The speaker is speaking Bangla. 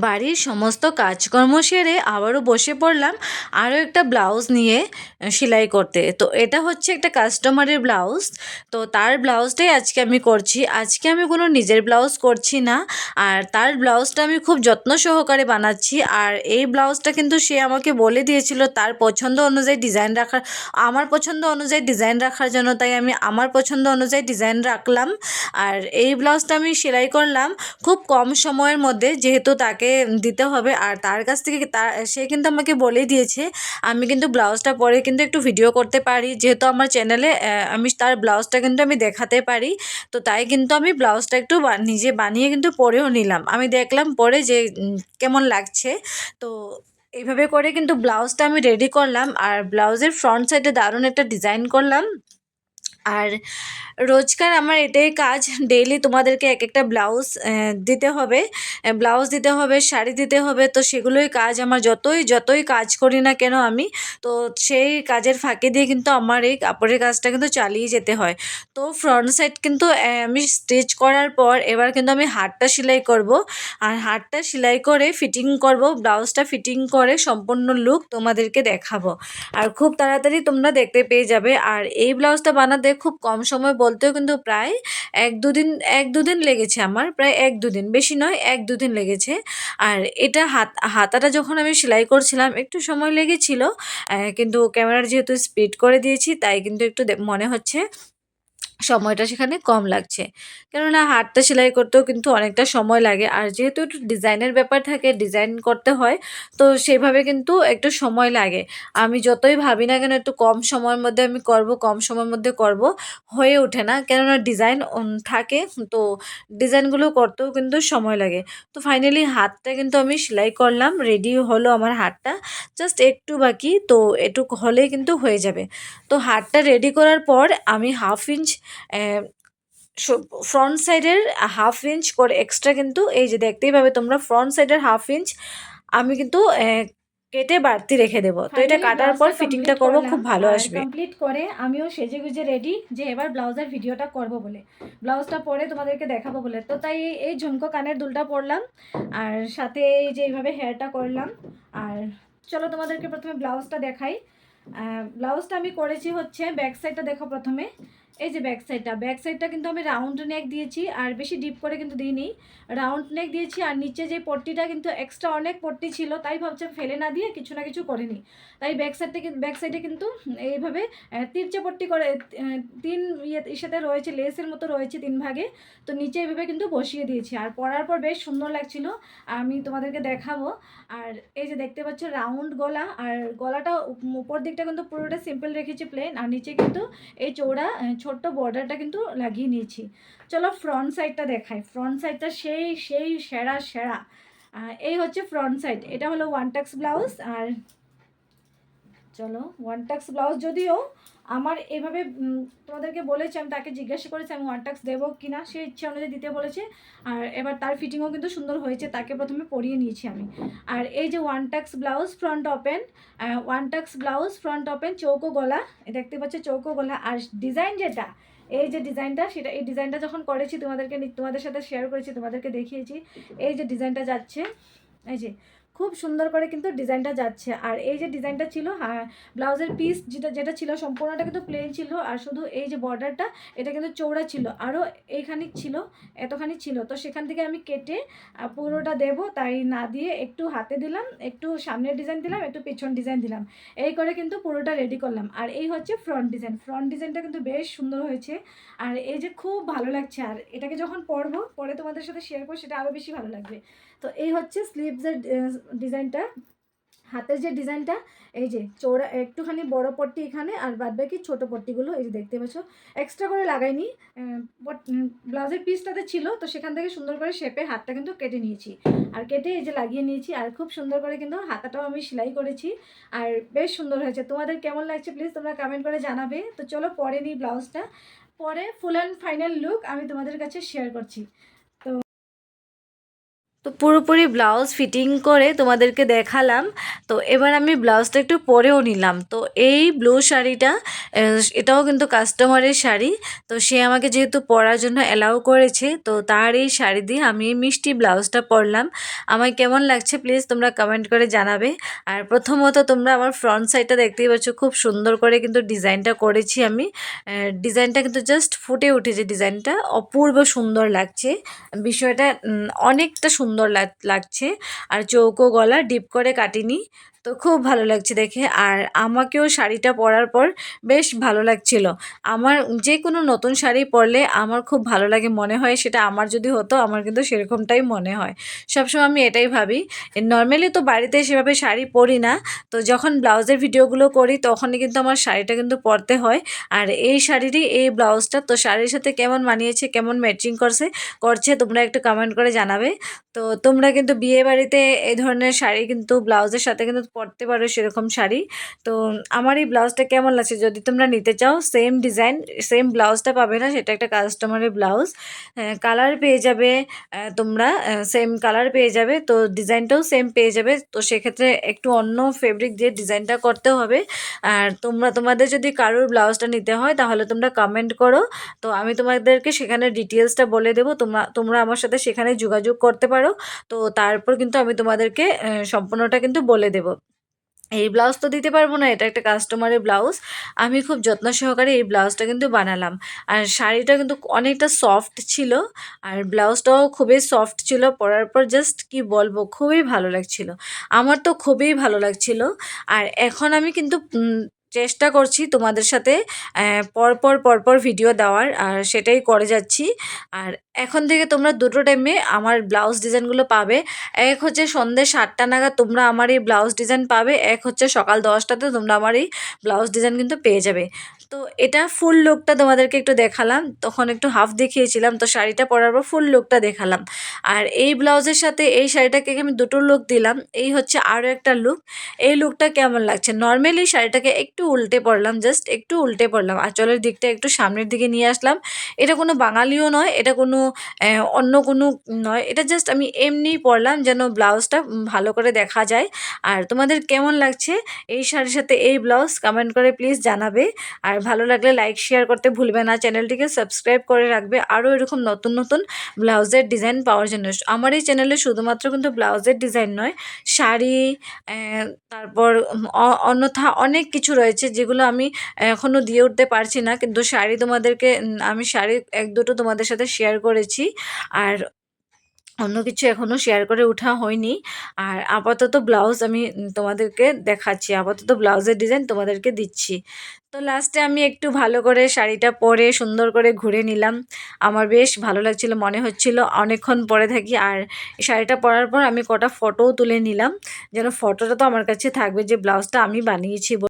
বাড়ির সমস্ত কাজকর্ম সেরে আবারও বসে পড়লাম আরও একটা ব্লাউজ নিয়ে সেলাই করতে। তো এটা হচ্ছে একটা কাস্টমারের ব্লাউজ। তো তার ব্লাউজটাই আজকে আমি করছি। আজকে আমি কোনো নিজের ব্লাউজ করছি না, আর তার ব্লাউজটা আমি খুব যত্ন সহকারে বানাচ্ছি। আর এই ব্লাউজটা কিন্তু সে আমাকে বলে দিয়েছিল তার পছন্দ অনুযায়ী ডিজাইন রাখার, আমার পছন্দ অনুযায়ী ডিজাইন রাখার জন্য, তাই আমি আমার পছন্দ অনুযায়ী ডিজাইন রাখলাম। আর এই ব্লাউজটা আমি সেলাই করলাম খুব কম সময়ের মধ্যে, যেহেতু তাকে দিতে হবে। আর তার কাছ থেকে সে কিন্তু আমাকে বলে দিয়েছে আমি কিন্তু ব্লাউজটা পরে কিন্তু একটু ভিডিও করতে পারি, যেহেতু আমার চ্যানেলে আমি তার ব্লাউজটা কিন্তু আমি দেখাতে পারি। তো তাই কিন্তু আমি ব্লাউজটা একটু নিজে বানিয়ে কিন্তু পরেও নিলাম। আমি দেখলাম পরে যে কেমন লাগছে। তো এইভাবে করে কিন্তু ব্লাউজটা আমি রেডি করলাম। আর ব্লাউজের ফ্রন্ট সাইডে দারুণ একটা ডিজাইন করলাম। আর রোজকার আমার এটাই কাজ, ডেইলি তোমাদেরকে এক একটা ব্লাউজ দিতে হবে, ব্লাউজ দিতে হবে, শাড়ি দিতে হবে। তো সেগুলোই কাজ আমার, যতই যতই কাজ করি না কেন আমি, তো সেই কাজের ফাঁকে দিয়ে কিন্তু আমার এই কাপড়ের কাজটা কিন্তু চালিয়ে যেতে হয়। তো ফ্রন্ট সাইড কিন্তু আমি স্টিচ করার পর এবার কিন্তু আমি হাতটা সেলাই করব। আর হাতটা সেলাই করে ফিটিং করব, ব্লাউজটা ফিটিং করে সম্পূর্ণ লুক তোমাদেরকে দেখাবো। আর খুব তাড়াতাড়ি তোমরা দেখতে পেয়ে যাবে। আর এই ব্লাউজটা বানাতে খুব কম সময় বলতেও কিন্তু প্রায় এক দুদিন লেগেছে আমার, প্রায় 1-2 দিন, বেশি নয়, 1-2 দিন লেগেছে। আর এটা হাতাটা যখন আমি সেলাই করছিলাম একটু সময় লেগেছিল, কিন্তু ক্যামেরার যেহেতু স্পিড করে দিয়েছি তাই কিন্তু একটু মনে হচ্ছে সময়টা সেখানে কম লাগছে। কেননা হাতটা সেলাই করতেও কিন্তু অনেকটা সময় লাগে। আর যেহেতু একটু ডিজাইনের ব্যাপার থাকে, ডিজাইন করতে হয়, তো সেভাবে কিন্তু একটু সময় লাগে। আমি যতই ভাবি না কেন একটু কম সময়ের মধ্যে আমি করব, কম সময়ের মধ্যে করব, হয়ে ওঠে না। কেননা ডিজাইন থাকে, তো ডিজাইনগুলো করতেও কিন্তু সময় লাগে। তো ফাইনালি হাতটা কিন্তু আমি সেলাই করলাম, রেডি হলো আমার হাতটা, জাস্ট একটু বাকি। তো এটুকু হলেই কিন্তু হয়ে যাবে। তো হাতটা রেডি করার পর আমি 1/2 ইঞ্চ ফ্রন্ট সাইডের 1/2 ইঞ্চ করে এক্সট্রা, কিন্তু এই যে দেখতেই পাবে তোমরা, ফ্রন্ট সাইডের 1/2 ইঞ্চ আমি কিন্তু কেটে বাড়তি রেখে দেবো। তো এটা ফাইনালি কাটার পর ব্লাউজটা ফিটিংটা কমপ্লিট করবো, করলাম। খুব ভালো আর আসবে। কমপ্লিট করে আমিও সেজে গুজে রেডি যে এবার ব্লাউজের ভিডিওটা করব বলে, ব্লাউজটা পরে তোমাদেরকে দেখাবো বলে। তো তাই এই ঝুমকো কানের দুলটা পরলাম, আর সাথে এই যে এইভাবে হেয়ারটা করলাম। আর চলো তোমাদেরকে প্রথমে ব্লাউজটা দেখাই। ব্লাউজটা আমি করেছি হচ্ছে, ব্যাক সাইডটা দেখো প্রথমে। এই যে ব্যাক সাইডটা কিন্তু আমি রাউন্ড নেক দিয়েছি, আর বেশি ডিপ করে কিন্তু দিইনি, রাউন্ড নেক দিয়েছি। আর নিচে যে পট্টিটা কিন্তু এক্সট্রা অনেক পট্টি ছিল, তাই ভাবছিলাম ফেলে না দিয়ে কিছু না কিছু করে নিই। তাই ব্যাক সাইডে কিন্তু এইভাবে তিরচে পট্টি করে, তিন সাথে রয়েছে, লেসের মতো রয়েছে 3 ভাগে। তো নিচে এইভাবে কিন্তু বসিয়ে দিয়েছি। আর পরার পর বেশ সুন্দর লাগছিল, আমি তোমাদেরকে দেখাবো। আর এই যে দেখতে পাচ্ছ রাউন্ড গলা, আর গলাটা উপর দিকটা কিন্তু পুরোটা সিম্পল রেখেছি, প্লেন। আর নিচে কিন্তু এই চৌড়া ছোট্ট বর্ডারটা কিন্তু লাগিয়ে নিয়েছি। চলো ফ্রন্ট সাইডটা দেখাই। ফ্রন্ট সাইডটা সেই সেই সেরা সেরা। এই হচ্ছে ফ্রন্ট সাইড, এটা হলো ওয়ান টাক্স ব্লাউজ। আর চলো ওয়ান টাক্স ব্লাউজ, যদিও আমার এভাবে তোমাদেরকে বলেছি, আমি তাকে জিজ্ঞাসা করেছি আমি ওয়ান টাক্স দেবো কিনা, সে ইচ্ছে অনুযায়ী দিতে বলেছে। আর এবার তার ফিটিংও কিন্তু সুন্দর হয়েছে, তাকে প্রথমে পরিয়ে নিয়েছি আমি। আর এই যে one tucks blouse front open, one tucks blouse front open, চৌকো গলা, দেখতে পাচ্ছ চৌকো গলা। আর ডিজাইন যেটা, এই যে ডিজাইনটা, সেটা এই ডিজাইনটা যখন করেছি তোমাদের সাথে শেয়ার করেছি, তোমাদেরকে দেখিয়েছি। এই যে ডিজাইনটা যাচ্ছে, এই যে খুব সুন্দর করে কিন্তু ডিজাইনটা যাচ্ছে। আর এই যে ডিজাইনটা ছিল, হ্যাঁ, ব্লাউজের পিস যেটা যেটা ছিল সম্পূর্ণটা কিন্তু প্লেন ছিল, আর শুধু এই যে বর্ডারটা এটা কিন্তু চৌড়া ছিল, আরও এইখানি ছিল, এতখানি ছিল। তো সেখান থেকে আমি কেটে পুরোটা দেব, তাই না দিয়ে একটু হাতে দিলাম, একটু সামনের ডিজাইন দিলাম, একটু পেছন ডিজাইন দিলাম, এই করে কিন্তু পুরোটা রেডি করলাম। আর এই হচ্ছে ফ্রন্ট ডিজাইন, ফ্রন্ট ডিজাইনটা কিন্তু বেশ সুন্দর হয়েছে। আর এই যে খুব ভালো লাগছে, আর এটাকে যখন পরবো, পরে তোমাদের সাথে শেয়ার করবো, সেটা আরও বেশি ভালো লাগবে। তো এই হচ্ছে স্লিভসের ডিজাইনটা, হাতের যে ডিজাইনটা, এই যে চৌড়া একটুখানি বড় পট্টি এখানে, আর বাদ বাকি ছোটো পট্টিগুলো এই যে দেখতে পাচ্ছ, এক্সট্রা করে লাগাইনি, ব্লাউজের পিসটাতে ছিল, তো সেখান থেকে সুন্দর করে শেপে হাতটা কিন্তু কেটে নিয়েছি। আর কেটে এই যে লাগিয়ে নিয়েছি। আর খুব সুন্দর করে কিন্তু হাতাটাও আমি সেলাই করেছি, আর বেশ সুন্দর হয়েছে। তোমাদের কেমন লাগছে প্লিজ তোমরা কমেন্ট করে জানাবে। তো চলো পরে নিই ব্লাউজটা, পরে ফুল অ্যান্ড ফাইনাল লুক আমি তোমাদের কাছে শেয়ার করছি। তো পুরোপুরি ব্লাউজ ফিটিং করে তোমাদেরকে দেখালাম। তো এবার আমি ব্লাউজটা একটু পরেও নিলাম। তো এই ব্লু শাড়িটা এটাও কিন্তু কাস্টমারের শাড়ি। তো সে আমাকে যেহেতু পরার জন্য অ্যালাউ করেছে, তো তার এই শাড়ি দিয়ে আমি এই মিষ্টি ব্লাউজটা পরলাম। আমায় কেমন লাগছে প্লিজ তোমরা কমেন্ট করে জানাবে। আর প্রথমত তোমরা আমার ফ্রন্ট সাইডটা দেখতেই পাচ্ছ, খুব সুন্দর করে কিন্তু ডিজাইনটা করেছি আমি। ডিজাইনটা কিন্তু জাস্ট ফুটে উঠেছে, ডিজাইনটা অপূর্ব সুন্দর লাগছে। বিষয়টা অনেকটা সুন্দর লাগছে। আর চৌকো গলা ডিপ করে কাটিনি, তো খুব ভালো লাগছে দেখে। আর আমাকেও শাড়িটা পরার পর বেশ ভালো লাগছিল। আমার যে কোনো নতুন শাড়ি পরলে আমার খুব ভালো লাগে, মনে হয় সেটা আমার যদি হতো, আমার কিন্তু সেরকমটাই মনে হয়। সবসময় আমি এটাই ভাবি। নর্মালি তো বাড়িতে সেভাবে শাড়ি পরি না, তো যখন ব্লাউজের ভিডিওগুলো করি তখনই কিন্তু আমার শাড়িটা কিন্তু পরতে হয়। আর এই শাড়িরই এই ব্লাউজটা তো শাড়ির সাথে কেমন মানিয়েছে, কেমন ম্যাচিং করছে তোমরা একটু কমেন্ট করে জানাবে। তো তোমরা কিন্তু বিয়ে বাড়িতে এই ধরনের শাড়ি কিন্তু ব্লাউজের সাথে কিন্তু পরতে পারো, সেরকম শাড়ি। তো আমার এই ব্লাউজটা কেমন লাগছে, যদি তোমরা নিতে চাও সেম ডিজাইন সেম ব্লাউজটা পাবে না, সেটা একটা কাস্টমারের ব্লাউজ। কালার পেয়ে যাবে, তোমরা সেম কালার পেয়ে যাবে, তো ডিজাইনটাও সেম পেয়ে যাবে। তো সেক্ষেত্রে একটু অন্য ফেব্রিক দিয়ে ডিজাইনটা করতে হবে। আর তোমাদের যদি কারোর ব্লাউজটা নিতে হয় তাহলে তোমরা কমেন্ট করো, তো আমি তোমাদেরকে সেখানে ডিটেলসটা বলে দেবো। তোমরা আমার সাথে সেখানে যোগাযোগ করতে পারো। তো তারপর কিন্তু আমি তোমাদেরকে সম্পূর্ণটা কিন্তু বলে দেবো। এই ব্লাউজ তো দিতে পারবো না, এটা একটা কাস্টমারের ব্লাউজ। আমি খুব যত্ন সহকারে এই ব্লাউজটা কিন্তু বানালাম। আর শাড়িটা কিন্তু অনেকটা সফট ছিল, আর ব্লাউজটাও খুবই সফট ছিল। পরার পর জাস্ট কি বলবো, খুবই ভালো লাগছিল। আমার তো খুবই ভালো লাগছিল। আর এখন আমি কিন্তু চেষ্টা করছি তোমাদের সাথে পরপর ভিডিও দেওয়ার, আর সেটাই করে যাচ্ছি। আর এখন থেকে তোমরা দুটো টাইমে আমার ব্লাউজ ডিজাইনগুলো পাবে। এক হচ্ছে সন্ধ্যে 7টা নাগাদ তোমরা আমার এই ব্লাউজ ডিজাইন পাবে, এক হচ্ছে সকাল 10টাতে তোমরা আমার এই ব্লাউজ ডিজাইন কিন্তু পেয়ে যাবে। তো এটা ফুল লুকটা তোমাদেরকে একটু দেখালাম, তখন একটু হাফ দেখিয়েছিলাম, তো শাড়িটা পরার পর ফুল লুকটা দেখালাম। আর এই ব্লাউজের সাথে এই শাড়িটাকে আমি দুটো লুক দিলাম, এই হচ্ছে আরও একটা লুক। এই লুকটা কেমন লাগছে, নর্মালি শাড়িটাকে একটু উল্টে পরলাম, জাস্ট একটু উল্টে পরলাম, আঁচলের দিকটা একটু সামনের দিকে নিয়ে আসলাম। এটা কোনো বাঙালিও নয়, এটা কোনো অন্য কোনো নয়, এটা জাস্ট আমি এমনিই পরলাম যেন ব্লাউজটা ভালো করে দেখা যায়। আর তোমাদের কেমন লাগছে এই শাড়ির সাথে এই ব্লাউজ কমেন্ট করে প্লিজ জানাবে। আর ভালো লাগলে লাইক শেয়ার করতে ভুলবে না, চ্যানেলটিকে সাবস্ক্রাইব করে রাখবে আরও এরকম নতুন নতুন ব্লাউজের ডিজাইন পাওয়ার জন্য। আমার এই চ্যানেলে শুধুমাত্র কিন্তু ব্লাউজের ডিজাইন নয়, শাড়ি, তারপর অন্যথা অনেক কিছু রয়েছে যেগুলো আমি এখনও দিয়ে উঠতে পারছি না, কিন্তু শাড়ি তোমাদেরকে আমি শাড়ি এক দুটো তোমাদের সাথে শেয়ার করেছি। আর অন্য কিছু এখনও শেয়ার করে ওঠা হয়নি। আর আপাতত ব্লাউজ আমি তোমাদেরকে দেখাচ্ছি, আপাতত ব্লাউজের ডিজাইন তোমাদেরকে দিচ্ছি। তো লাস্টে আমি একটু ভালো করে শাড়িটা পরে সুন্দর করে ঘুরে নিলাম। আমার বেশ ভালো লাগছিল, মনে হচ্ছিল অনেকক্ষণ পরে থাকি। আর শাড়িটা পরার পর আমি কটা ফটোও তুলে নিলাম, যেন ফটোটা তো আমার কাছে থাকবে যে ব্লাউজটা আমি বানিয়েছি।